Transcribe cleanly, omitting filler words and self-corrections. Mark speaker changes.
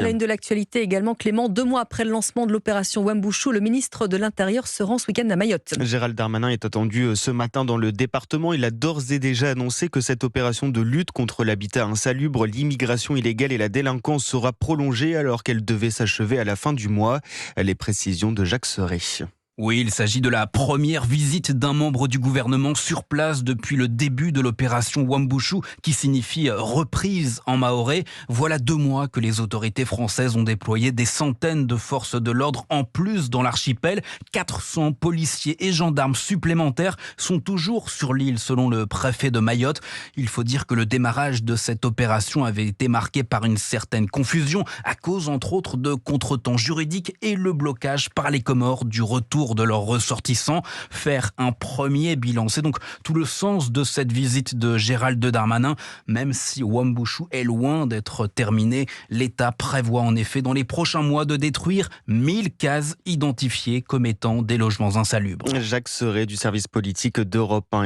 Speaker 1: À la une de l'actualité également, Clément, 2 mois après le lancement de l'opération Wuambushu, le ministre de l'Intérieur se rend ce week-end à Mayotte.
Speaker 2: Gérald Darmanin est attendu ce matin dans le département. Il a d'ores et déjà annoncé que cette opération de lutte contre l'habitat insalubre, l'immigration illégale et la délinquance sera prolongée alors qu'elle devait s'achever à la fin du mois. Les précisions de Jacques Serret.
Speaker 3: Oui, il s'agit de la première visite d'un membre du gouvernement sur place depuis le début de l'opération Wuambushu, qui signifie reprise en mahorais. Voilà 2 mois que les autorités françaises ont déployé des centaines de forces de l'ordre en plus dans l'archipel. 400 policiers et gendarmes supplémentaires sont toujours sur l'île selon le préfet de Mayotte. Il faut dire que le démarrage de cette opération avait été marqué par une certaine confusion à cause entre autres de contretemps juridiques et le blocage par les Comores du retour de leurs ressortissants. Faire un premier bilan, c'est donc tout le sens de cette visite de Gérald Darmanin. Même si Wuambushu est loin d'être terminé, l'État prévoit en effet dans les prochains mois de détruire 1000 cases identifiées comme étant des logements insalubres.
Speaker 2: Jacques Serret du service politique d'Europe 1.